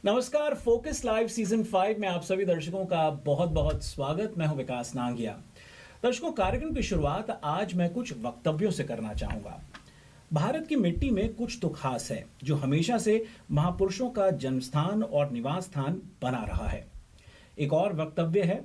नमस्कार, focus live season 5 में आप सभी दर्शकों का बहुत बहुत स्वागत। मैं हूं विकास नांगिया। दर्शकों, कार्यक्रम की शुरुआत आज मैं कुछ वक्तव्यों से करना चाहूंगा। भारत की मिट्टी में कुछ तो खास है जो हमेशा से महापुरुषों का जन्मस्थान और निवास स्थान बना रहा है। एक और वक्तव्य है,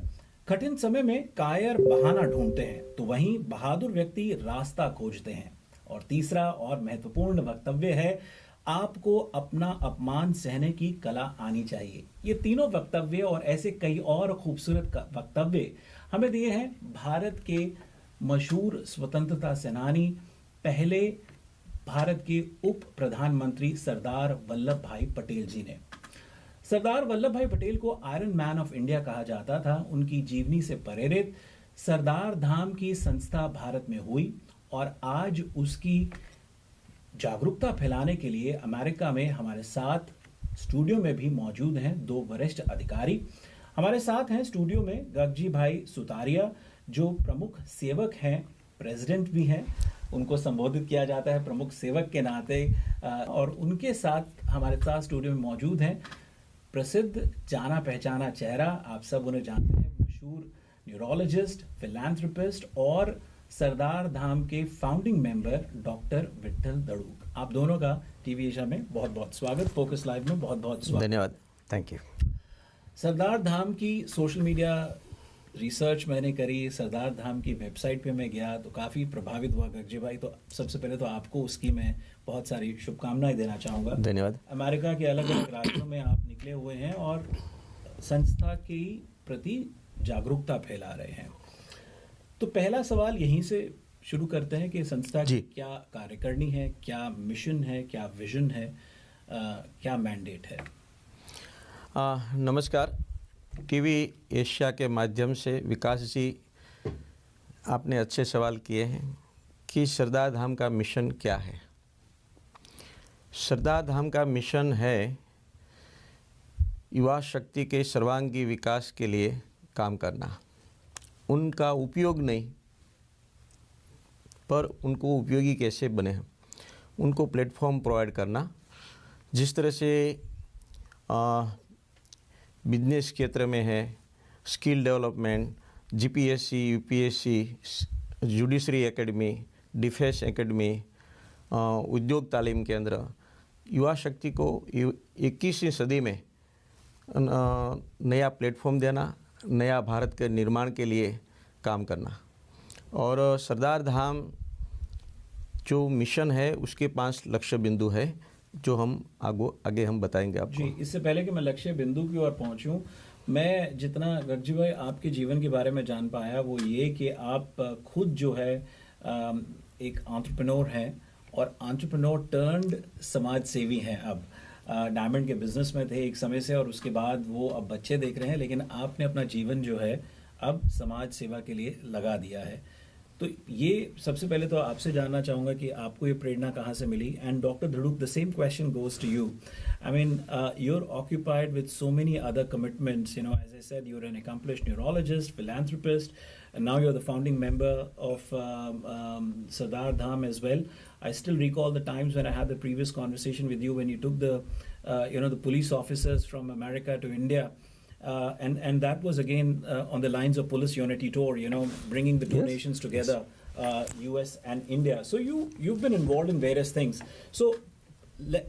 कठिन समय में कायर बहाना ढूंढते हैं तो वहीं बहादुर व्यक्ति रास्ता खोजते हैं। और तीसरा और महत्वपूर्ण वक्तव्य है, आपको अपना अपमान सहने की कला आनी चाहिए। ये तीनों वक्तव्य और ऐसे कई और खूबसूरत वक्तव्य हमें दिए हैं भारत के मशहूर स्वतंत्रता सेनानी, पहले भारत के उप प्रधानमंत्री सरदार वल्लभ भाई पटेल जी ने। सरदार वल्लभ भाई पटेल को आयरन मैन ऑफ इंडिया कहा जाता था। उनकी जीवनी से प्रेरित सरदार धाम की संस्था भारत में हुई और आज उसकी जागरूकता फैलाने के लिए अमेरिका में हमारे साथ स्टूडियो में भी मौजूद हैं दो वरिष्ठ अधिकारी। हमारे साथ हैं स्टूडियो में गगजी भाई सुतारिया, जो प्रमुख सेवक हैं, प्रेसिडेंट भी हैं, उनको संबोधित किया जाता है प्रमुख सेवक के नाते। और उनके साथ हमारे साथ स्टूडियो में मौजूद हैं प्रसिद्ध जाना पहचाना चेहरा, आप सब उन्हें जानते हैं, मशहूर न्यूरोलॉजिस्ट, फिलैंथ्रोपिस्ट और सरदार धाम के फाउंडिंग मेंबर डॉक्टर विट्ठल दड़ूक। आप दोनों का टीवी एशिया में बहुत बहुत स्वागत, फोकस लाइव में बहुत बहुत स्वागत। धन्यवाद, थैंक यू। सरदार धाम की सोशल मीडिया रिसर्च मैंने करी, सरदार धाम की वेबसाइट पे मैं गया तो काफ़ी प्रभावित हुआ गगजी भाई। तो सबसे पहले तो आपको उसकी मैं बहुत सारी शुभकामनाएं देना चाहूँगा। धन्यवाद। अमेरिका के अलग अलग राज्यों में आप निकले हुए हैं और संस्था के प्रति जागरूकता फैला रहे हैं। तो पहला सवाल यहीं से शुरू करते हैं कि संस्था की क्या कार्यकारिणी है, क्या मिशन है, क्या विजन है, क्या मैंडेट है? नमस्कार। टीवी एशिया के माध्यम से विकास जी, आपने अच्छे सवाल किए हैं कि सरदार धाम का मिशन क्या है। सरदार धाम का मिशन है युवा शक्ति के सर्वांगी विकास के लिए काम करना। उनका उपयोग नहीं, पर उनको उपयोगी कैसे बने, उनको प्लेटफॉर्म प्रोवाइड करना। जिस तरह से बिजनेस क्षेत्र में है, skill development, GPSC, UPSC, judiciary academy, defence academy, उद्योग तालीम केंद्र, युवा शक्ति को 21वीं सदी में नया प्लेटफॉर्म देना, नया भारत के निर्माण के लिए काम करना। और सरदार धाम जो मिशन है उसके 5 लक्ष्य बिंदु है जो हम आगे हम बताएंगे आपको। जी, इससे पहले कि मैं लक्ष्य बिंदु की ओर पहुंचूं, मैं जितना गगजी भाई आपके जीवन के बारे में जान पाया वो ये कि आप खुद जो है एक एंटरप्रेन्योर हैं और एंटरप्रेन्योर टर्न्ड समाज सेवी हैं। अब डायमंड के बिजनेस में थे एक समय से और उसके बाद वो अब बच्चे देख रहे हैं, लेकिन आपने अपना जीवन जो है अब समाज सेवा के लिए लगा दिया है। तो ये सबसे पहले तो आपसे जानना चाहूँगा कि आपको ये प्रेरणा कहाँ से मिली। And doctor Dhaduk, the same question goes to you. I mean, you're occupied with so many other commitments. You know, as I said, you're an accomplished neurologist, philanthropist, and now you're the founding member of Sardar Dham as well. I still recall the times when I had the previous conversation with you when you took the police officers from America to India. And that was again on the lines of Police Unity Tour, you know, bringing the two nations together, US and India. So you've been involved in various things. So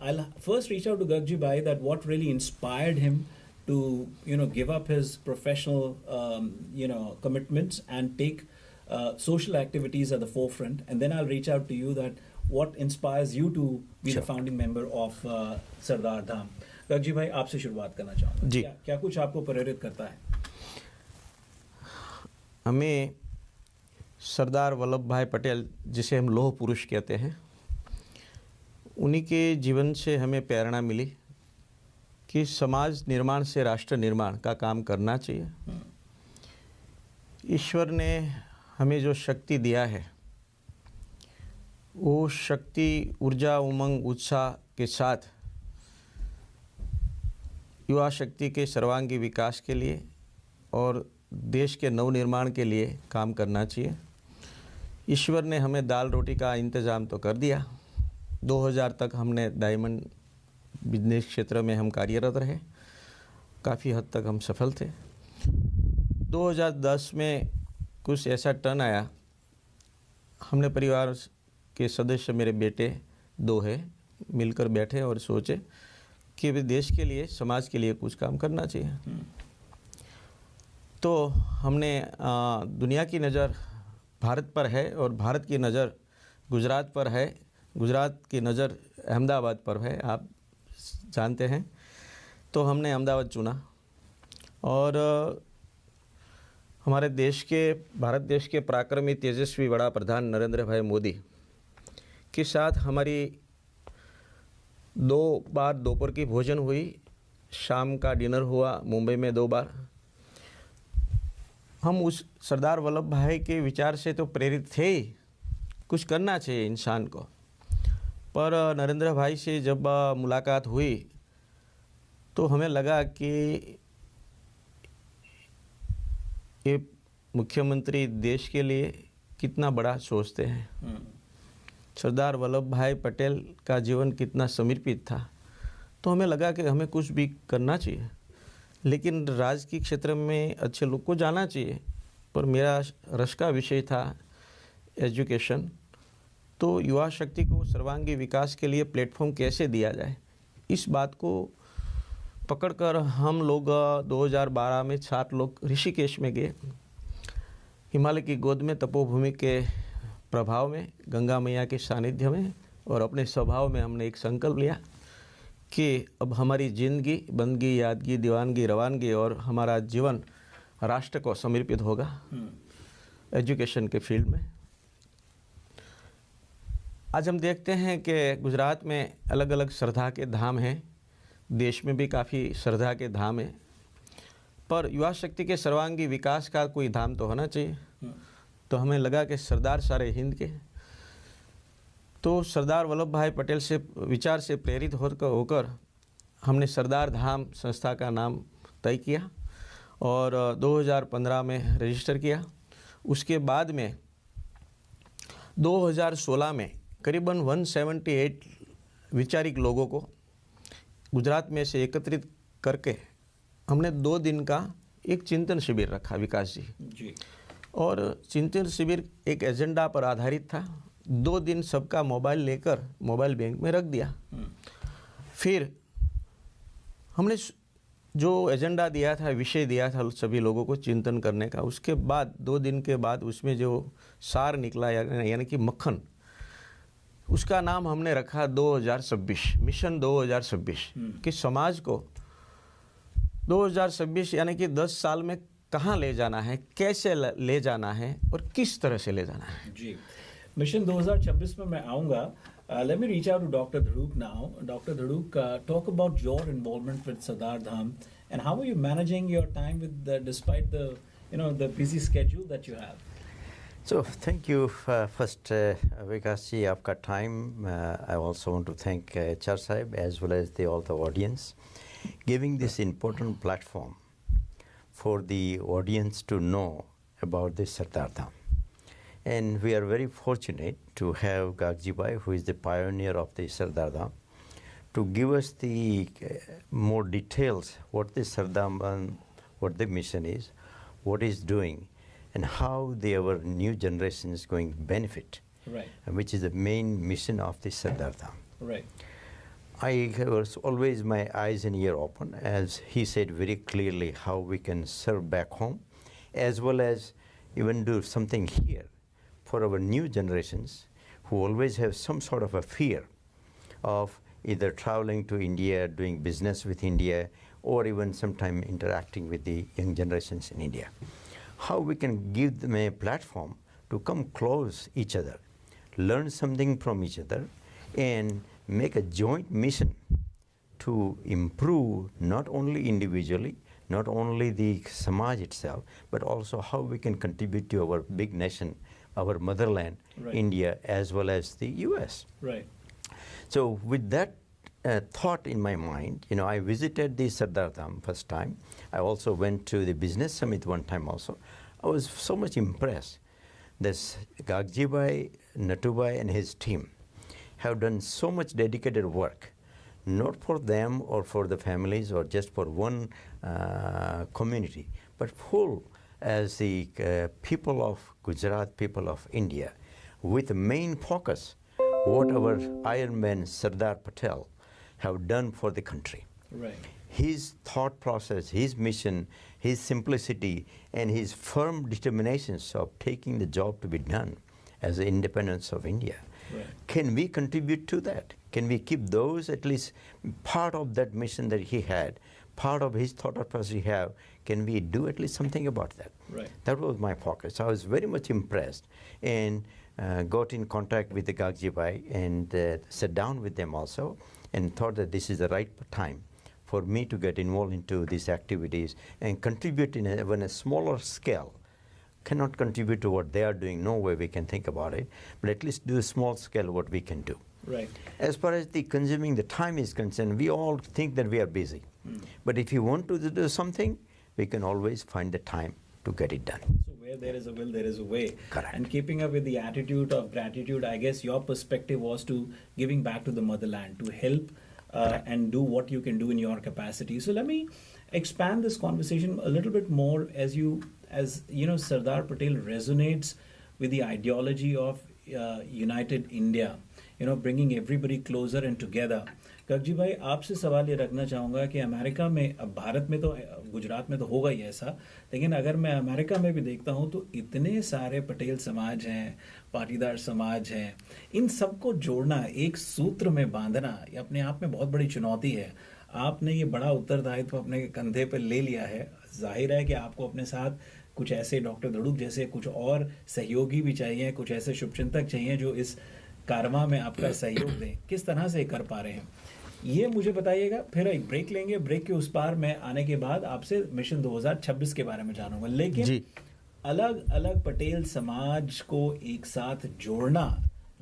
I'll first reach out to Gagji Bhai that what really inspired him to, you know, give up his professional, commitments and take social activities at the forefront. And then I'll reach out to you that what inspires you to be the founding member of Sardar Dham. गगजी भाई, आपसे शुरुआत करना चाहूँगा जी। क्या कुछ आपको प्रेरित करता है? हमें सरदार वल्लभ भाई पटेल, जिसे हम लौह पुरुष कहते हैं, उन्हीं के जीवन से हमें प्रेरणा मिली कि समाज निर्माण से राष्ट्र निर्माण का काम करना चाहिए। ईश्वर ने हमें जो शक्ति दिया है वो शक्ति ऊर्जा, उमंग, उत्साह के साथ युवा शक्ति के सर्वांगी विकास के लिए और देश के नवनिर्माण के लिए काम करना चाहिए। ईश्वर ने हमें दाल रोटी का इंतज़ाम तो कर दिया। 2000 तक हमने डायमंड बिजनेस क्षेत्र में हम कार्यरत रहे। काफ़ी हद तक हम सफल थे। 2010 में कुछ ऐसा टर्न आया, हमने परिवार के सदस्य, मेरे बेटे 2 हैं, मिलकर बैठे और सोचे कि अभी देश के लिए, समाज के लिए कुछ काम करना चाहिए। तो हमने दुनिया की नज़र भारत पर है और भारत की नज़र गुजरात पर है, गुजरात की नज़र अहमदाबाद पर है, आप जानते हैं। तो हमने अहमदाबाद चुना और हमारे देश के, भारत देश के पराक्रमी तेजस्वी बड़ा प्रधान नरेंद्र भाई मोदी के साथ हमारी 2 बार दोपहर की भोजन हुई, शाम का डिनर हुआ मुंबई में 2 बार। हम उस सरदार वल्लभ भाई के विचार से तो प्रेरित थे ही, कुछ करना चाहिए इंसान को। पर नरेंद्र भाई से जब मुलाकात हुई तो हमें लगा कि ये मुख्यमंत्री देश के लिए कितना बड़ा सोचते हैं। सरदार वल्लभ भाई पटेल का जीवन कितना समर्पित था। तो हमें लगा कि हमें कुछ भी करना चाहिए, लेकिन राजकीय क्षेत्र में अच्छे लोग को जाना चाहिए। पर मेरा रस का विषय था एजुकेशन। तो युवा शक्ति को सर्वांगी विकास के लिए प्लेटफॉर्म कैसे दिया जाए, इस बात को पकड़कर हम लोग 2012 में 7 लोग ऋषिकेश में गए। हिमालय की गोद में, तपोभूमि के प्रभाव में, गंगा मैया के सानिध्य में, और अपने स्वभाव में हमने एक संकल्प लिया कि अब हमारी ज़िंदगी, बंदगी, यादगी, दीवानगी, रवानगी और हमारा जीवन राष्ट्र को समर्पित होगा एजुकेशन के फील्ड में। आज हम देखते हैं कि गुजरात में अलग अलग श्रद्धा के धाम हैं, देश में भी काफ़ी श्रद्धा के धाम हैं, पर युवा शक्ति के सर्वांगी विकास का कोई धाम तो होना चाहिए। तो हमें लगा कि सरदार सारे हिंद के, तो सरदार वल्लभ भाई पटेल से विचार से प्रेरित होकर हमने सरदार धाम संस्था का नाम तय किया और 2015 में रजिस्टर किया। उसके बाद में 2016 में करीबन 178 विचारिक लोगों को गुजरात में से एकत्रित करके हमने 2 दिन का एक चिंतन शिविर रखा, विकास जी। और चिंतन शिविर एक एजेंडा पर आधारित था। 2 दिन सबका मोबाइल लेकर मोबाइल बैंक में रख दिया। फिर हमने जो एजेंडा दिया था, विषय दिया था सभी लोगों को चिंतन करने का, उसके बाद 2 दिन के बाद उसमें जो सार निकला यानी कि मक्खन, उसका नाम हमने रखा 2026, मिशन 2026 कि समाज को 2026 यानी कि 10 साल में कहाँ ले जाना है, कैसे ले जाना है और किस तरह से ले जाना है। जी, मिशन 2026 में मैं आऊँगा। Let me reach out to Dr. Dhruv now. Dr. Dhruv, talk about your involvement with Sardar Dham and how are you managing your time with despite the busy schedule that you have. So thank you first Vikas ji, आपका time. I also want to thank HR Sahib as well as all the audience giving this important platform for the audience to know about this Sardar Dham. And we are very fortunate to have Gagji Bhai, who is the pioneer of the Sardar Dham, to give us the more details what the Sardar Dham, what the mission is, what is doing, and how our new generation is going to benefit, right? Which is the main mission of the Sardar Dham. Right. I was always my eyes and ear open, as he said very clearly, how we can serve back home, as well as even do something here for our new generations who always have some sort of a fear of either traveling to India, doing business with India, or even sometime interacting with the young generations in India. How we can give them a platform to come close each other, learn something from each other, and make a joint mission to improve not only individually, not only the Samaj itself, but also how we can contribute to our big nation, our motherland, right, India, as well as the US. Right. So with that thought in my mind, I visited the Sardar Dham first time. I also went to the business summit one time also. I was so much impressed. This Gagji Bhai, Nattu Bhai and his team have done so much dedicated work not for them or for the families or just for one community, but full as the people of Gujarat, people of India, with the main focus what our Iron Man Sardar Patel have done for the country. Right. His thought process, his mission, his simplicity, and his firm determinations of taking the job to be done as the independence of India. Right. Can we contribute to that? Can we keep those at least part of that mission that he had, part of his thought process he have? Can we do at least something about that? Right. That was my focus. I was very much impressed and got in contact with the Gagji Bhai and sat down with them also and thought that this is the right time for me to get involved into these activities and contribute in even a smaller scale. Cannot contribute to what they are doing, no way we can think about it, but at least do a small scale what we can do. Right. As far as the consuming the time is concerned, we all think that we are busy. But if you want to do something, we can always find the time to get it done. So where there is a will, there is a way. Correct. And keeping up with the attitude of gratitude, I guess your perspective was to giving back to the motherland, to help and do what you can do in your capacity. So let me expand this conversation a little bit more as you know, Sardar Patel resonates with the ideology of United India, you know, bringing everybody closer and together. गगजी भाई, आपसे सवाल ये रखना चाहूँगा कि America में, अब भारत में तो, गुजरात में तो होगा ही ऐसा, लेकिन अगर मैं अमेरिका में भी देखता हूँ तो इतने सारे पटेल समाज हैं, पाटीदार समाज हैं, इन सबको जोड़ना, एक सूत्र में बांधना, ये अपने आप में बहुत बड़ी चुनौती है. आपने ये बड़ा उत्तरदायित्व अपने कंधे पर ले लिया है. जाहिर है कि आपको अपने साथ कुछ ऐसे डॉक्टर धड़ुक जैसे कुछ और सहयोगी भी चाहिए, कुछ ऐसे शुभचिंतक चाहिए जो इस कारवां में आपका सहयोग दें. किस तरह से कर पा रहे हैं ये मुझे बताइएगा. फिर एक ब्रेक लेंगे. ब्रेक के उस पार मैं आने के बाद आपसे मिशन 2026 के बारे में जानूंगा. लेकिन अलग अलग पटेल समाज को एक साथ जोड़ना,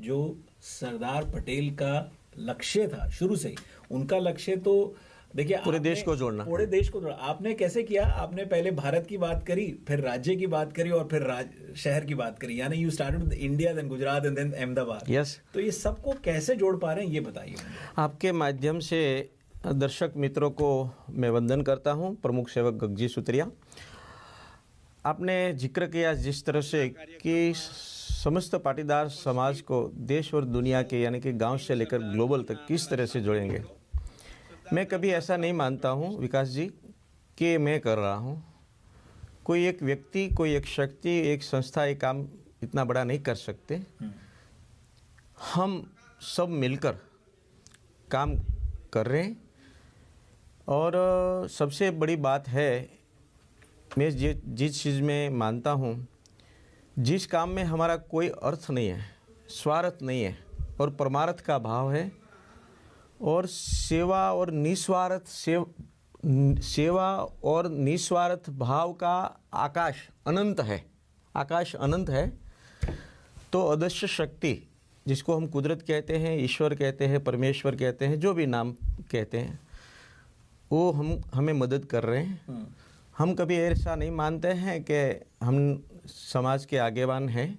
जो सरदार पटेल का लक्ष्य था शुरू से ही, उनका लक्ष्य तो देखिए पूरे देश को जोड़ना, पूरे देश को जोड़ना. आपने कैसे किया? आपने पहले भारत की बात करी, फिर राज्य की बात करी और फिर शहर की बात करी. यानी you started with India, then Gujarat and then Ahmedabad. Yes. तो ये सबको कैसे जोड़ पा रहे हैं ये बताइए. आपके माध्यम से दर्शक मित्रों को मैं वंदन करता हूं. प्रमुख सेवक गगजी सुत्रिया, आपने जिक्र किया जिस तरह से कि समस्त पाटीदार समाज को देश और दुनिया के, यानी कि गांव से लेकर ग्लोबल तक किस तरह से जोड़ेंगे. मैं कभी ऐसा नहीं मानता हूं विकास जी कि मैं कर रहा हूं. कोई एक व्यक्ति, कोई एक शक्ति, एक संस्था ये काम इतना बड़ा नहीं कर सकते. हम सब मिलकर काम कर रहे हैं. और सबसे बड़ी बात है, मैं जिस चीज़ में मानता हूं, जिस काम में हमारा कोई अर्थ नहीं है, स्वार्थ नहीं है और परमार्थ का भाव है, और सेवा और निस्वार्थ भाव का आकाश अनंत है. आकाश अनंत है. तो अदृश्य शक्ति, जिसको हम कुदरत कहते हैं, ईश्वर कहते हैं, परमेश्वर कहते हैं, जो भी नाम कहते हैं, वो हमें मदद कर रहे हैं. हम कभी ऐसा नहीं मानते हैं कि हम समाज के आगेवान हैं.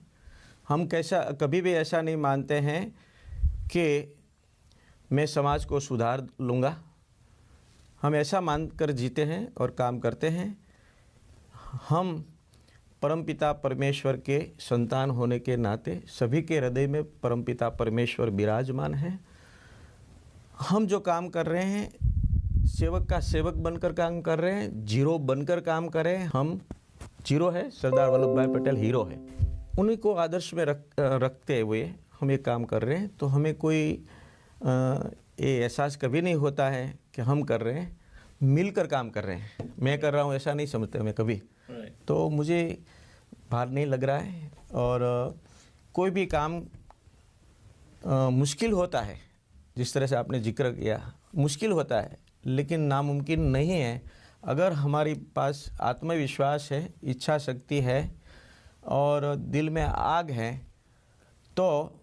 हम कभी भी ऐसा नहीं मानते हैं कि मैं समाज को सुधार लूँगा. हम ऐसा मानकर जीते हैं और काम करते हैं. हम परमपिता परमेश्वर के संतान होने के नाते सभी के हृदय में परमपिता परमेश्वर विराजमान है. हम जो काम कर रहे हैं, सेवक का सेवक बनकर काम कर रहे हैं, जीरो बनकर काम कर रहे हैं. हम जीरो है, सरदार वल्लभ भाई पटेल हीरो है. उन्हीं को आदर्श में रखते हुए हम ये काम कर रहे हैं. तो हमें कोई ये एहसास कभी नहीं होता है कि हम कर रहे हैं, मिलकर काम कर रहे हैं. मैं कर रहा हूँ ऐसा नहीं समझते मैं कभी. तो मुझे भार नहीं लग रहा है. और कोई भी काम मुश्किल होता है, जिस तरह से आपने जिक्र किया, मुश्किल होता है, लेकिन नामुमकिन नहीं है. अगर हमारे पास आत्मविश्वास है, इच्छा शक्ति है और दिल में आग है, तो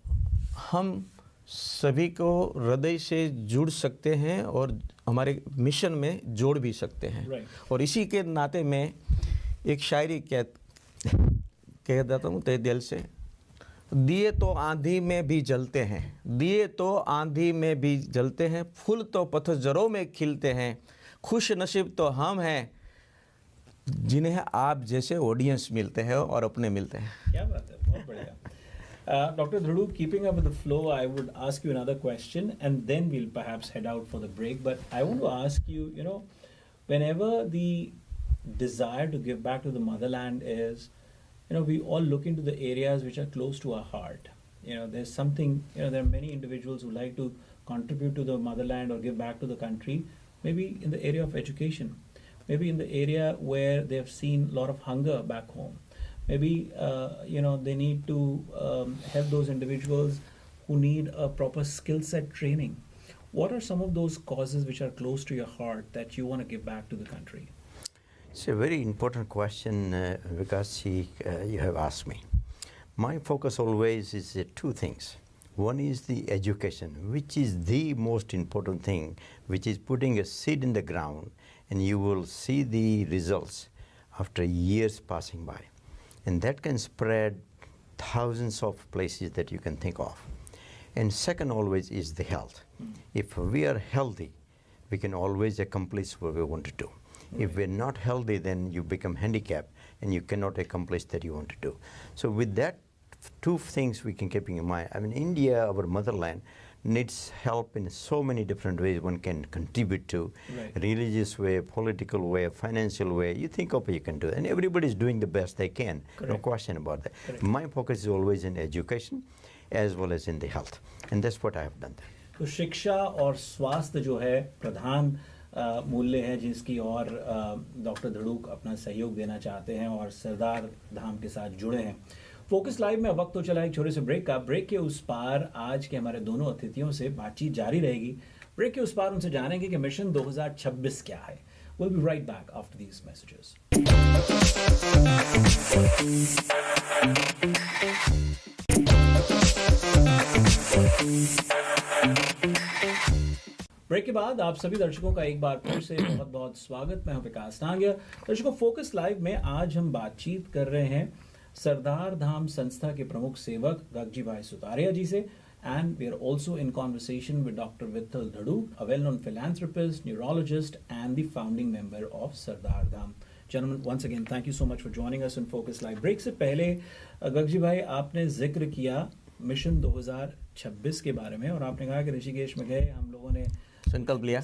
हम सभी को हृदय से जुड़ सकते हैं और हमारे मिशन में जोड़ भी सकते हैं. और इसी के नाते मैं एक शायरी कह देता हूँ तहे दिल से. दिए तो आंधी में भी जलते हैं, दिए तो आंधी में भी जलते हैं, फूल तो पतझड़ों में खिलते हैं, खुश नसीब तो हम हैं जिन्हें आप जैसे ऑडियंस मिलते हैं और अपने मिलते हैं। क्या बात है, बहुत बढ़िया। Dr. Dhrudu, keeping up with the flow, I would ask you another question and then we'll perhaps head out for the break. But I want to ask you, whenever the desire to give back to the motherland is, we all look into the areas which are close to our heart. There's something, there are many individuals who like to contribute to the motherland or give back to the country, maybe in the area of education, maybe in the area where they have seen a lot of hunger back home. Maybe they need to help those individuals who need a proper skill set training. What are some of those causes which are close to your heart that you want to give back to the country? It's a very important question, because you have asked me. My focus always is two things. One is the education, which is the most important thing, which is putting a seed in the ground, and you will see the results after years passing by. And that can spread thousands of places that you can think of. And second always is the health. If we are healthy, we can always accomplish what we want to do. If we're not healthy, then you become handicapped and you cannot accomplish that you want to do. So with that, two things we can keep in mind. I mean, India, our motherland, needs help in so many different ways one can contribute to. Right. Religious way, political way, financial way. You think of what you can do. And everybody is doing the best they can. Correct. No question about that. Correct. My focus is always in education as well as in the health. And that's what I have done there. तो शिक्षा और स्वास्थ्य जो है प्रधान मूल्य है जिसकी और डॉक्टर धड़ूक अपना सहयोग देना चाहते हैं और सरदार धाम के साथ जुड़े हैं। फोकस लाइव में वक्त तो चला एक छोटे से ब्रेक का। ब्रेक के उस पार आज के हमारे दोनों अतिथियों से बातचीत जारी रहेगी। ब्रेक के उस पार उनसे जानेंगे कि मिशन 2026 क्या है। We'll be right back after these messages. Break के बाद आप सभी दर्शकों का एक बार फिर से बहुत बहुत स्वागत। मैं हूं विकास नांगिया। दर्शकों, फोकस लाइव में आज हम बातचीत कर रहे हैं सरदार धाम संस्था के प्रमुख सेवक गगजी भाई सुतारिया जी से, and we are also in conversation with Dr. Vittal Dhaduk, a well-known philanthropist, neurologist, and the founding member of Sardar Dham. Gentlemen, once again, thank you so much for joining us on Focus Live. Break से पहले गगजी भाई, आपने जिक्र किया mission 2026 के बारे में और आपने कहा कि ऋषिकेश में गए, हम लोगों ने संकल्प लिया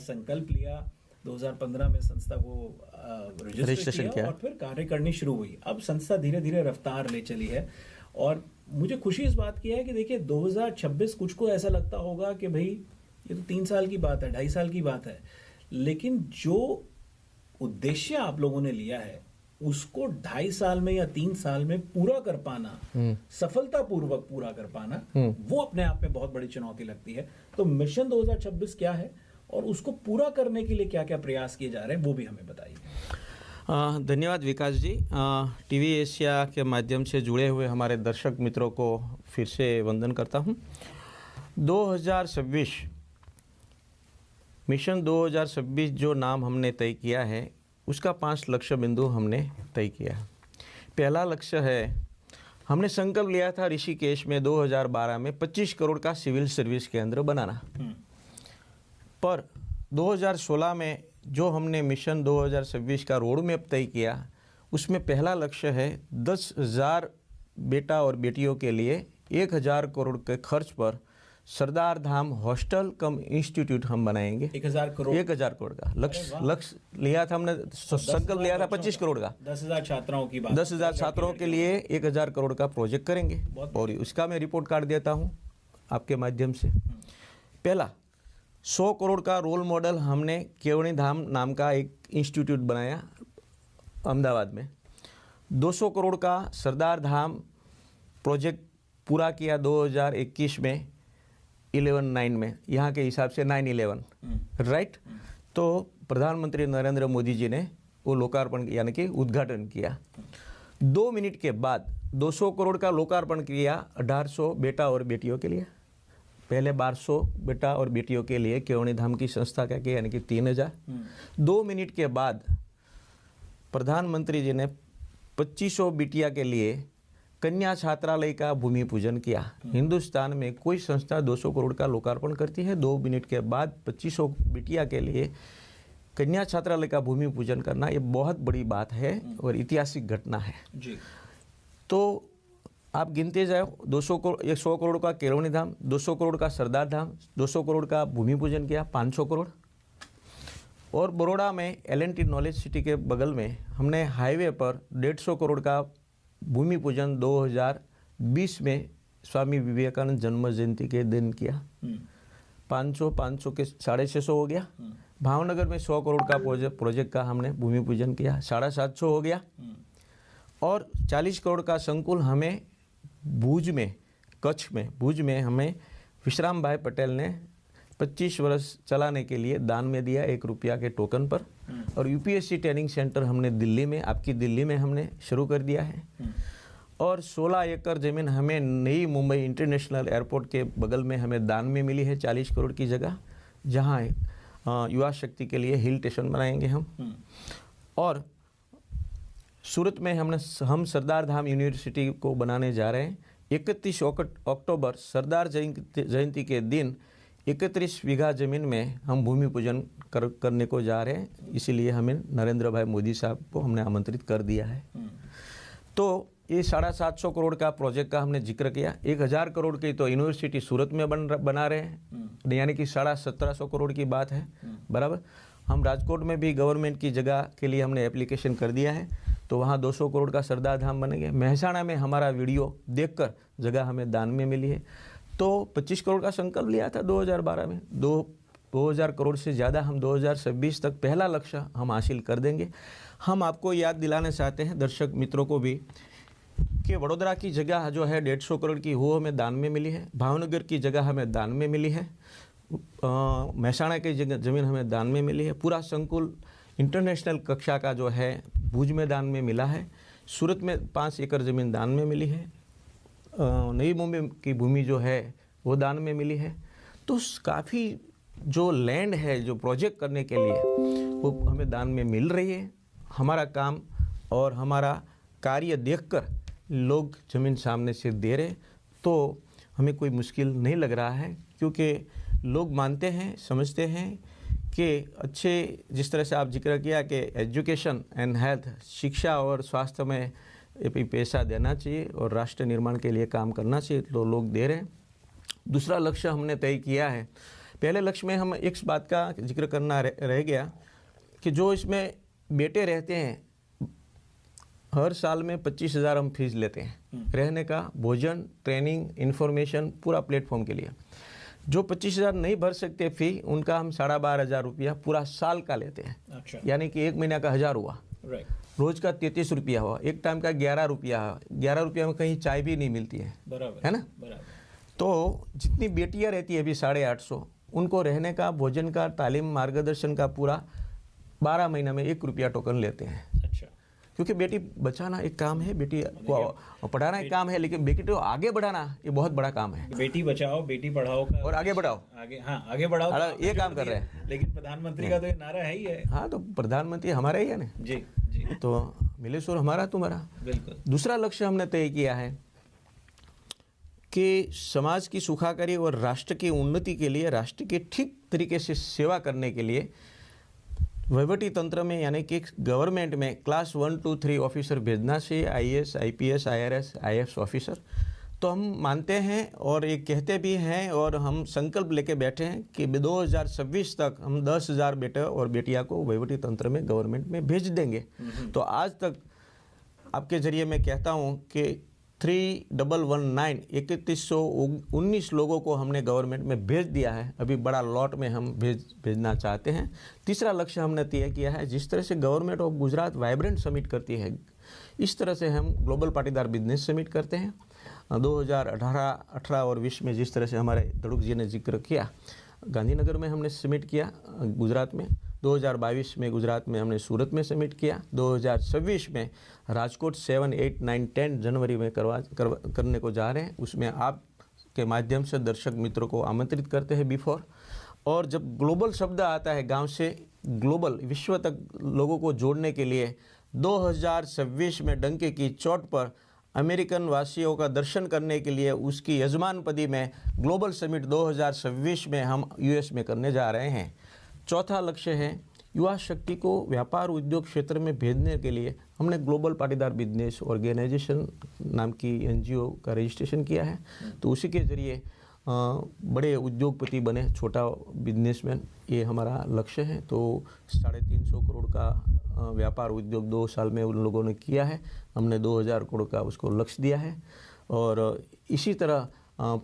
2015 में संस्था को रजिस्ट्रेशन किया और फिर कार्य करनी शुरू हुई। अब संस्था धीरे धीरे रफ्तार ले चली है और मुझे खुशी इस बात की है कि देखिए 2026 कुछ को ऐसा लगता होगा कि भाई ये तो 3 साल की बात है, 2.5 साल की बात है, लेकिन जो उद्देश्य आप लोगों ने लिया है उसको 2.5 साल में या 3 साल में पूरा कर पाना, सफलतापूर्वक पूरा कर पाना, वो अपने आप में बहुत बड़ी चुनौती लगती है। तो मिशन 2026 क्या है और उसको पूरा करने के लिए क्या क्या प्रयास किए जा रहे हैं वो भी हमें बताइए। धन्यवाद विकास जी। टीवी एशिया के माध्यम से जुड़े हुए हमारे दर्शक मित्रों को फिर से वंदन करता हूं। 2026 मिशन 2026 जो नाम हमने तय किया है उसका 5 लक्ष्य बिंदु हमने तय किया है। पहला लक्ष्य है, हमने संकल्प लिया था ऋषिकेश में 2012 में 25 करोड़ का सिविल सर्विस केंद्र बनाना, पर 2016 में जो हमने मिशन 2026 का रोड मैप तय किया उसमें पहला लक्ष्य है 10,000 बेटा और बेटियों के लिए 1,000 करोड़ के खर्च पर सरदार धाम हॉस्टल कम इंस्टीट्यूट हम बनाएंगे। 1,000 करोड़ का लक्ष्य लिया था हमने, संकल्प लिया था 25 करोड़ का। 10,000 छात्राओं की बात, 10,000 छात्रों के लिए 1,000 करोड़ का प्रोजेक्ट करेंगे और उसका मैं रिपोर्ट कार्ड देता हूँ आपके माध्यम से। पहला 100 करोड़ का रोल मॉडल हमने केवनी धाम नाम का एक इंस्टीट्यूट बनाया अहमदाबाद में। 200 करोड़ का सरदार धाम प्रोजेक्ट पूरा किया 2021 में 11/9 में, यहाँ के हिसाब से 9/11 राइट। तो प्रधानमंत्री नरेंद्र मोदी जी ने वो लोकार्पण यानी कि उद्घाटन किया। 2 मिनट के बाद 200 करोड़ का लोकार्पण किया 1800 बेटा और बेटियों के लिए। पहले 1200 बेटा और बेटियों के लिए केवनी धाम की संस्था क्या किया यानी कि 3,000। 2 मिनट के बाद प्रधानमंत्री जी ने 2500 बिटिया के लिए कन्या छात्रालय का भूमि पूजन किया। हिंदुस्तान में कोई संस्था 200 करोड़ का लोकार्पण करती है, 2 मिनट के बाद 2500 बिटिया के लिए कन्या छात्रालय का भूमि पूजन करना, ये बहुत बड़ी बात है और ऐतिहासिक घटना है जी। तो आप गिनते जाओ, 200 करोड़, 100 करोड़ का केरवनी धाम, 200 करोड़ का सरदार धाम, 200 करोड़ का भूमि पूजन किया, 500 करोड़। और बड़ौदा में L&T नॉलेज सिटी के बगल में हमने हाईवे पर 150 करोड़ का भूमि पूजन 2020 में स्वामी विवेकानंद जन्म जयंती के दिन किया। 500 के 650 हो गया। भावनगर में 100 करोड़ का प्रोजेक्ट का हमने भूमि पूजन किया, 750 हो गया। और 40 करोड़ का संकुल हमें भुज में, कच्छ में भुज में हमें विश्राम भाई पटेल ने 25 वर्ष चलाने के लिए दान में दिया, 1 रुपया के टोकन पर। और UPSC ट्रेनिंग सेंटर हमने दिल्ली में, आपकी दिल्ली में हमने शुरू कर दिया है। और 16 एकड़ ज़मीन हमें नई मुंबई इंटरनेशनल एयरपोर्ट के बगल में हमें दान में मिली है, 40 करोड़ की जगह, जहाँ युवा शक्ति के लिए हिल स्टेशन बनाएंगे हम। और सूरत में हम सरदार धाम यूनिवर्सिटी को बनाने जा रहे हैं। 31 अक्टूबर सरदार जयंती के दिन 31 बीघा ज़मीन में हम भूमि पूजन करने को जा रहे हैं, इसीलिए हमें नरेंद्र भाई मोदी साहब को हमने आमंत्रित कर दिया है। तो ये 750 करोड़ का प्रोजेक्ट का हमने जिक्र किया। 1000 करोड़ की तो यूनिवर्सिटी सूरत में बना रहे हैं, यानी कि 1750 करोड़ की बात है, बराबर। हम राजकोट में भी गवर्नमेंट की जगह के लिए हमने एप्लीकेशन कर दिया है, तो वहाँ 200 करोड़ का सरदार धाम बनेंगे। महसाणा में हमारा वीडियो देखकर जगह हमें दान में मिली है। तो 25 करोड़ का संकल्प लिया था 2012 में, 2000 करोड़ से ज़्यादा हम 2026 तक पहला लक्ष्य हम हासिल कर देंगे। हम आपको याद दिलाना चाहते हैं, दर्शक मित्रों को भी, कि वडोदरा की जगह जो है 150 करोड़ की, वो हमें दान में मिली है। भावनगर की जगह हमें दान में मिली है। महसाणा की जगह ज़मीन हमें दान में मिली है। पूरा संकुल इंटरनेशनल कक्षा का जो है भुज में दान में मिला है। सूरत में 5 एकड़ ज़मीन दान में मिली है। नई मुंबई की भूमि जो है वो दान में मिली है। तो काफ़ी जो लैंड है जो प्रोजेक्ट करने के लिए वो हमें दान में मिल रही है। हमारा काम और हमारा कार्य देखकर लोग ज़मीन सामने से दे रहे, तो हमें कोई मुश्किल नहीं लग रहा है, क्योंकि लोग मानते हैं, समझते हैं कि अच्छे, जिस तरह से आप जिक्र किया कि एजुकेशन एंड हेल्थ, शिक्षा और स्वास्थ्य में पैसा देना चाहिए और राष्ट्र निर्माण के लिए काम करना चाहिए, तो लोग दे रहे हैं। दूसरा लक्ष्य हमने तय किया है। पहले लक्ष्य में हम एक बात का जिक्र करना रह गया कि जो इसमें बेटे रहते हैं, हर साल में 25,000 हम फीस लेते हैं, रहने का, भोजन, ट्रेनिंग, इन्फॉर्मेशन, पूरा प्लेटफॉर्म के लिए। जो 25,000 नहीं भर सकते फ़ी, उनका हम 12,500 रुपया पूरा साल का लेते हैं। अच्छा। यानी कि 1 महीना का 1000 हुआ, रोज का 33 रुपया हुआ, एक टाइम का 11 रुपया हुआ। 11 रुपया में कहीं चाय भी नहीं मिलती है, है ना। तो जितनी बेटियां रहती है अभी 850, उनको रहने का, भोजन का, तालीम, मार्गदर्शन का पूरा 12 महीना में 1 रुपया टोकन लेते हैं। अच्छा। क्योंकि बेटी बचाना एक काम है, बेटी को पढ़ाना एक काम है, लेकिन बेटी को आगे बढ़ाना ये बहुत बड़ा काम है। बेटी बचाओ, बेटी पढ़ाओ का और आगे बढ़ाओ, आगे बढ़ाओ, ये काम कर रहे हैं। लेकिन प्रधानमंत्री का तो ये नारा है ही है। हाँ, तो प्रधानमंत्री हमारा ही है ना जी। तो मिलेश्वर हमारा, तुम्हारा। बिल्कुल। दूसरा लक्ष्य हमने तय किया है कि समाज की सुखाकारी और राष्ट्र की उन्नति के लिए, राष्ट्र की ठीक तरीके से सेवा करने के लिए वहीवटी तंत्र में, यानी कि गवर्नमेंट में क्लास 1, 2, 3 ऑफिसर भेजना चाहिए, IAS, IPS, IRS, IFS officer. तो हम मानते हैं और ये कहते भी हैं और हम संकल्प लेके बैठे हैं कि 2026 तक हम 10,000 बेटे और बेटियां को वहीवटी तंत्र में, गवर्नमेंट में भेज देंगे। तो आज तक आपके जरिए मैं कहता हूं कि 3119 लोगों को हमने गवर्नमेंट में भेज दिया है। अभी बड़ा लॉट में हम भेजना चाहते हैं। तीसरा लक्ष्य हमने तय किया है, जिस तरह से government of Gujarat vibrant summit करती है, इस तरह से हम ग्लोबल पाटीदार बिजनेस समिट करते हैं। 2018 और 20 में जिस तरह से हमारे दड़ुक जी ने जिक्र किया, गांधीनगर में हमने समिट किया गुजरात में। 2022 में गुजरात में हमने सूरत में समिट किया। 2026 में राजकोट 7, 8, 9, 10 जनवरी में करने को जा रहे हैं। उसमें आपके माध्यम से दर्शक मित्रों को आमंत्रित करते हैं बिफोर। और जब ग्लोबल शब्द आता है, गांव से ग्लोबल, विश्व तक लोगों को जोड़ने के लिए 2026 में डंके की चोट पर अमेरिकन वासियों का दर्शन करने के लिए उसकी यजमानपदी में ग्लोबल समिट 2026 में हम यूएस में करने जा रहे हैं। चौथा लक्ष्य है युवा शक्ति को व्यापार उद्योग क्षेत्र में भेजने के लिए हमने ग्लोबल पाटीदार बिजनेस ऑर्गेनाइजेशन नाम की एनजीओ का रजिस्ट्रेशन किया है। तो उसी के ज़रिए बड़े उद्योगपति बने, छोटा बिजनेसमैन, ये हमारा लक्ष्य है। तो 350 करोड़ का व्यापार उद्योग 2 साल में उन लोगों ने किया है। हमने 2000 करोड़ का उसको लक्ष्य दिया है। और इसी तरह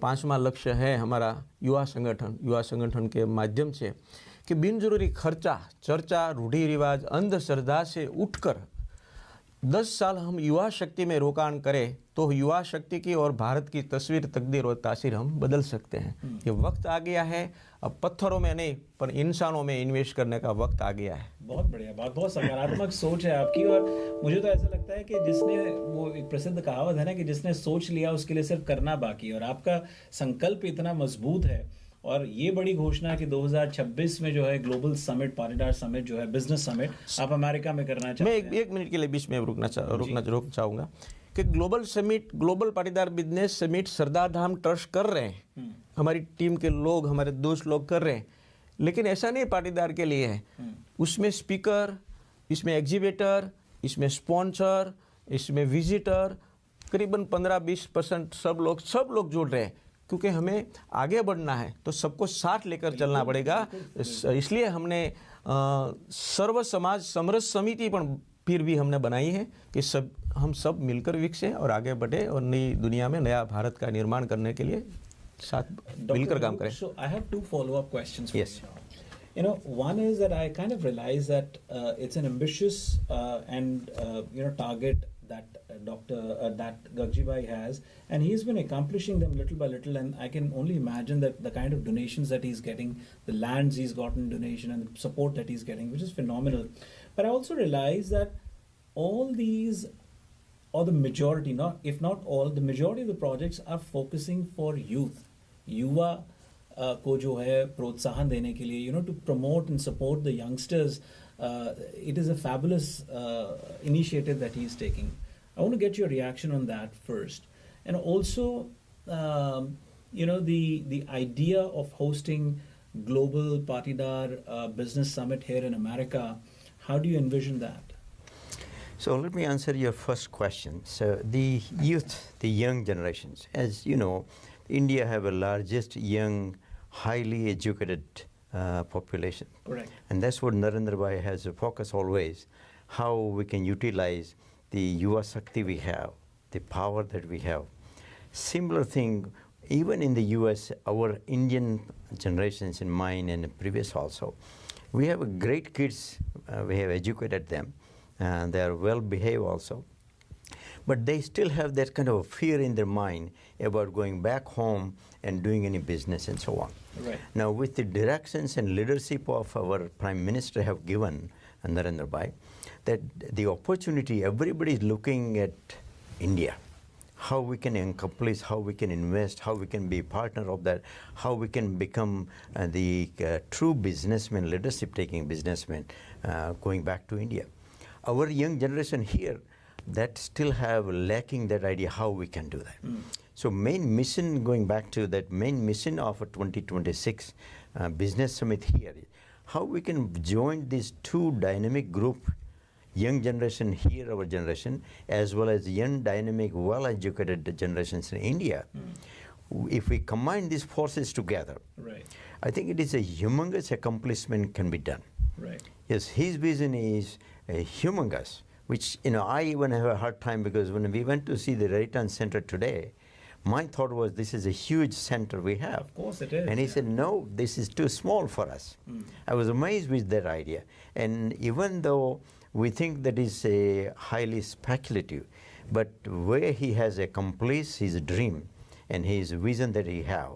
5वां लक्ष्य है हमारा युवा संगठन के माध्यम से कि बिन जरूरी खर्चा, चर्चा, रूढ़ी रिवाज, अंधश्रद्धा से उठकर 10 साल हम युवा शक्ति में रोकाण करें तो युवा शक्ति की और भारत की तस्वीर, तकदीर और तासीर हम बदल सकते हैं। ये वक्त आ गया है, अब पत्थरों में नहीं पर इंसानों में इन्वेस्ट करने का वक्त आ गया है। बहुत बढ़िया, बहुत सकारात्मक सोच है आपकी। और मुझे तो ऐसा लगता है कि जिसने, वो एक प्रसिद्ध कहावत है ना कि जिसने सोच लिया उसके लिए सिर्फ करना बाकी है। और आपका संकल्प इतना मजबूत है और ये बड़ी घोषणा कि 2026 में जो है ग्लोबल समिट, पाटीदार समिट जो है, बिजनेस समिट, आप अमेरिका में करना चाहते हैं। मैं एक मिनट के लिए बीच में रोकना चाहूँगा कि global summit, global Patidar business summit Sardar Dham trust कर रहे हैं, हमारी टीम के लोग, हमारे दोस्त लोग कर रहे हैं। लेकिन ऐसा नहीं पाटीदार के लिए है, उसमें स्पीकर, इसमें एग्जीबिटर, इसमें स्पॉन्सर, इसमें विजिटर, करीबन 15-20% सब लोग जुड़ रहे हैं। क्योंकि हमें आगे बढ़ना है तो सबको साथ लेकर चलना पड़ेगा। इसलिए हमने सर्व समाज समरस समिति पण फिर भी हमने बनाई है कि हम सब मिलकर विकसें और आगे बढ़े और नई दुनिया में नया भारत का निर्माण करने के लिए साथ मिलकर काम करें। So I have 2 follow-up questions for Yes. you. You know, one is that I kind of realize that it's an ambitious and target that that Gagji Bhai has, and he's been accomplishing them little by little. And I can only imagine that the kind of donations that he's getting, the lands he's gotten donation, and the support that he's getting, which is phenomenal. But I also realize that all these, or the majority, if not all, the majority of the projects are focusing for youth. युवा को जो है प्रोत्साहन देने के लिए, to promote and support the youngsters. It is a fabulous initiative that he's taking. I want to get your reaction on that first. And also, the idea of hosting global Patidar business summit here in America, how do you envision that? So let me answer your first question. So the youth, the young generations, as you know, India have a largest young, highly educated population. Correct. And that's what Narendra Bhai has a focus always, how we can utilize the Yuva Shakti we have, the power that we have. Similar thing, even in the US, our Indian generations, in mine and previous also, we have great kids, we have educated them, and they are well behaved also. But they still have that kind of fear in their mind about going back home and doing any business and so on. Right. Now, with the directions and leadership of our Prime Minister have given, Narendra Bhai, that the opportunity, everybody is looking at India, how we can accomplish, how we can invest, how we can be a partner of that, how we can become the true businessman, leadership-taking businessman going back to India. Our young generation here, that still have lacking that idea how we can do that. So main mission, going back to that main mission of a 2026 business summit here, how we can join these 2 dynamic group, young generation here, our generation, as well as young, dynamic, well-educated generations in India. If we combine these forces together, Right. I think it is a humongous accomplishment can be done. Right. Yes, his vision is humongous, which, I even have a hard time, because when we went to see the Raritan Center today, my thought was this is a huge center we have. Of course it is. And he said, no, this is too small for us. I was amazed with that idea. And even though we think that is a highly speculative, but where he has accomplished his dream and his vision that he have,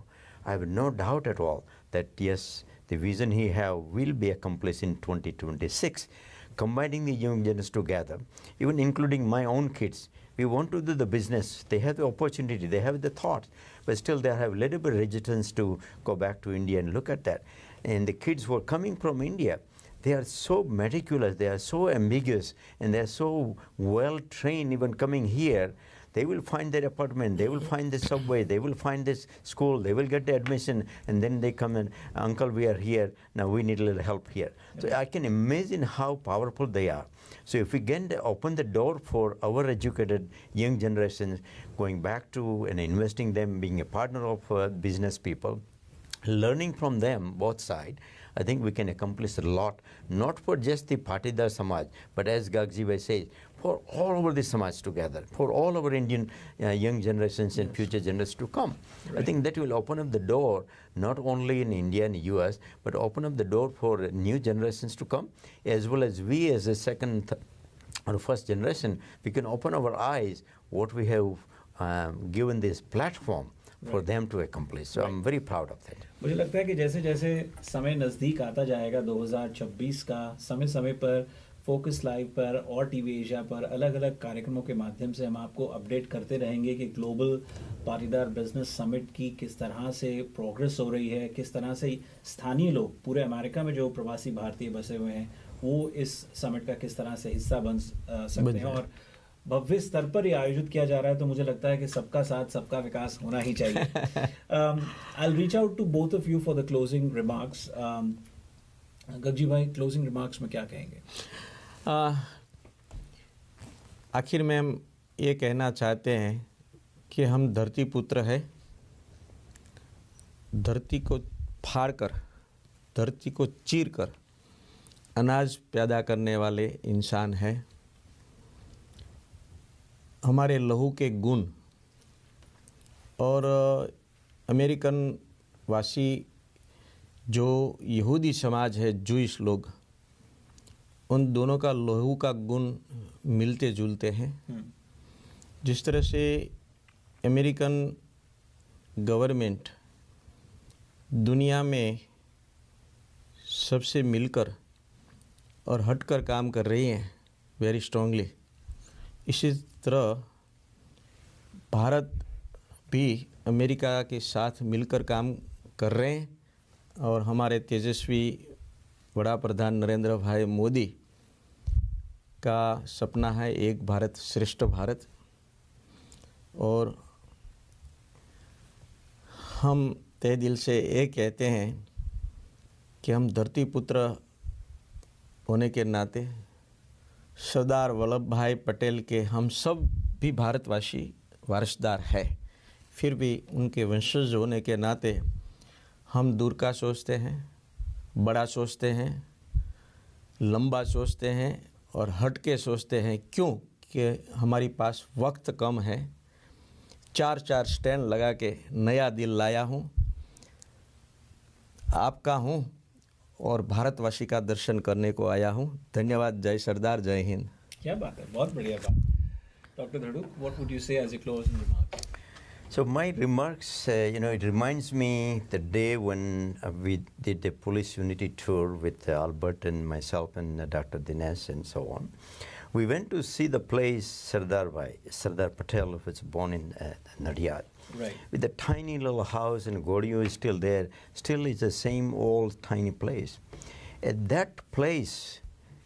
I have no doubt at all that yes, the vision he have will be accomplished in 2026. Combining the young generation together, even including my own kids, we want to do the business. They have the opportunity, they have the thought, but still they have a little bit of resistance to go back to India and look at that. And the kids who are coming from India, they are so meticulous, they are so ambiguous, and they are so well trained even coming here, They will find their apartment, they will find the subway, they will find this school, they will get the admission, and then they come and, uncle, we are here, now we need a little help here. So I can imagine how powerful they are. So if we can open the door for our educated young generations, going back to and investing them, being a partner of business people, learning from them, both sides, I think we can accomplish a lot, not for just the Patidar Samaj, but as Gagji says, for all over the Samaj together, for all our Indian young generations and future generations to come. Right. I think that will open up the door, not only in India and US, but open up the door for new generations to come, as well as we as a second or first generation, we can open our eyes what we have given this platform for them to accomplish. So I'm very proud of that. मुझे लगता है कि जैसे जैसे समय नज़दीक आता जाएगा 2026 का, समय समय पर फोकस लाइव पर और टीवी एशिया पर अलग अलग कार्यक्रमों के माध्यम से हम आपको अपडेट करते रहेंगे कि ग्लोबल पाटीदार बिजनेस समिट की किस तरह से प्रोग्रेस हो रही है, किस तरह से स्थानीय लोग पूरे अमेरिका में जो प्रवासी भारतीय बसे हुए हैं वो इस समिट का किस तरह से हिस्सा बन सकते हैं और भव्य स्तर पर ये आयोजित किया जा रहा है। तो मुझे लगता है कि सबका साथ सबका विकास होना ही चाहिए। I will reach out to both of you for the closing remarks. Gagji भाई, क्लोजिंग रिमार्क्स में क्या कहेंगे? आखिर में हम ये कहना चाहते हैं कि हम धरती पुत्र है, धरती को फाड़ कर, धरती को चीर कर अनाज पैदा करने वाले इंसान है। हमारे लहू के गुण और अमेरिकन वासी जो यहूदी समाज है, जूइश लोग, उन दोनों का लहू का गुण मिलते जुलते हैं। जिस तरह से अमेरिकन गवर्नमेंट दुनिया में सबसे मिलकर और हटकर काम कर रही है वेरी स्ट्रांगली, इसी तरह भारत भी अमेरिका के साथ मिलकर काम कर रहे हैं और हमारे तेजस्वी बड़ा प्रधान नरेंद्र भाई मोदी का सपना है एक भारत श्रेष्ठ भारत। और हम तहे दिल से ये कहते हैं कि हम धरती पुत्र होने के नाते सरदार वल्लभ भाई पटेल के हम सब भी भारतवासी वारसदार है, फिर भी उनके वंशज होने के नाते हम दूर का सोचते हैं, बड़ा सोचते हैं, लंबा सोचते हैं और हट के सोचते हैं। क्यों कि हमारी पास वक्त कम है। 4-4 स्टैंड लगा के नया दिल लाया हूँ, आपका हूँ और भारतवासी का दर्शन करने को आया हूँ। धन्यवाद। जय सरदार, जय हिंद। क्या बात है, बहुत बढ़िया बात। डॉक्टर धड़ुक, what would you say as a closing remark? So my remarks, it reminds me the day when we did the police unity tour with Albert and myself and Dr. Dinesh and so on. We went to see the place Sardar Patel, who was born in Nadiad. Right. With the tiny little house, and Gaudiya is still there. Still it's the same old tiny place. At that place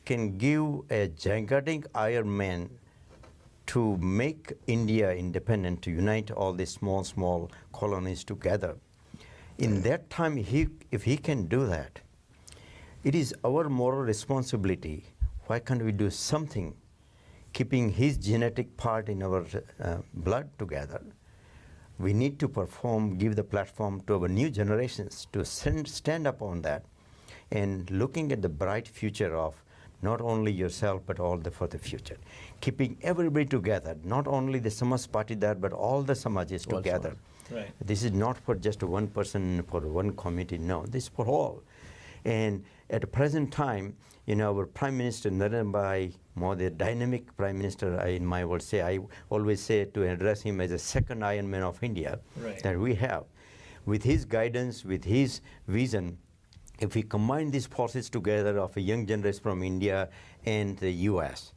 can give a gigantic Iron Man to make India independent, to unite all these small colonies together. In that time, if he can do that, it is our moral responsibility. Why can't we do something, keeping his genetic part in our blood together? We need to perform, give the platform to our new generations to stand up on that and looking at the bright future of not only yourself but all for the future. Keeping everybody together, not only the Samaj Patidar but all the Samajes together. Right. This is not for just one person, for one committee, no, this is for all. And at the present time, our Prime Minister Narendra Bhai Modi, dynamic Prime Minister, in my words, I always say to address him as a second Iron Man of India that we have. With his guidance, with his vision, if we combine these forces together of a young generation from India and the US,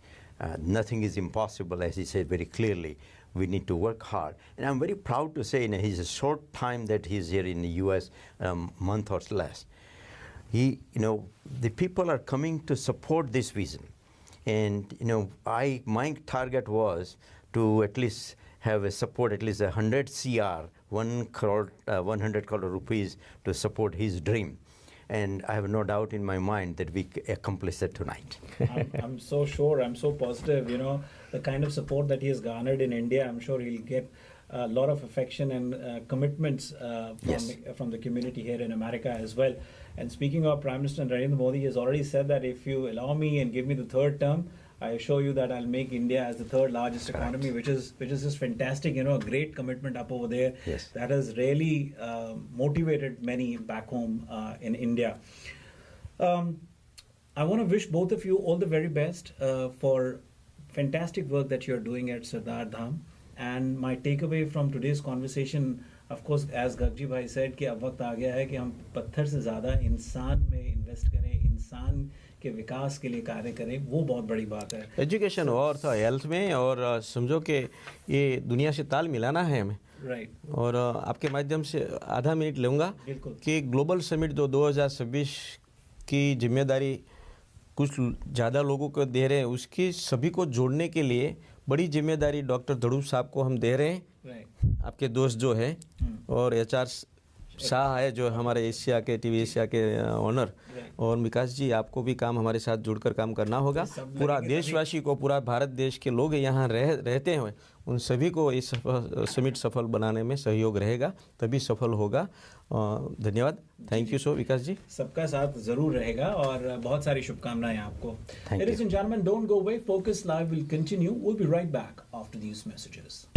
nothing is impossible, as he said very clearly. We need to work hard. And I'm very proud to say in his short time that he's here in the US, month or less, the people are coming to support this vision. And, my target was to at least have a support at least 100 CR, 100 crore rupees to support his dream. And I have no doubt in my mind that we accomplish it tonight. I'm so sure, I'm so positive, you know, the kind of support that he has garnered in India, I'm sure he'll get a lot of affection and commitments from the community here in America as well. And speaking of Prime Minister Narendra Modi, has already said that if you allow me and give me the third term, I assure you that I'll make India as the third largest economy, which is just fantastic. You know, a great commitment up over there. Yes. That has really motivated many back home in India. I want to wish both of you all the very best for fantastic work that you're doing at Sardar Dham. And my takeaway from today's conversation, of course, as Gagji Bhai said, कि अब वक्त आ गया है कि हम पत्थर से ज़्यादा इंसान में इन्वेस्ट करें, इंसान के विकास के लिए कार्य करें, वो बहुत बड़ी बात है. एजुकेशन और था हेल्थ में, और समझो कि ये दुनिया से ताल मिलाना है हमें. राइट. और आपके माध्यम से आधा मिनट लूँगा कि ग्लोबल समिट जो 2026 की जिम्मेदारी कुछ ज़्यादा लोगों को दे रहे हैं, उसकी सभी को जोड़ने के लिए बड़ी जिम्मेदारी डॉक्टर धड़ू साहब को हम दे रहे हैं. आपके दोस्त जो है, और HR शाह है जो हमारे एशिया के टीवी एशिया के ऑनर, और विकास जी आपको भी काम हमारे साथ जुड़कर काम करना होगा. पूरा देशवासी को, पूरा भारत देश के लोग यहाँ रहते हैं, उन सभी को इस समिट सफल बनाने में सहयोग रहेगा, तभी सफल होगा. धन्यवाद. थैंक यू सो विकास जी. सबका साथ जरूर रहेगा और बहुत सारी शुभकामनाएं आपको. Ladies and gentlemen, don't go away. Focus Live will continue. We'll be right back after these messages.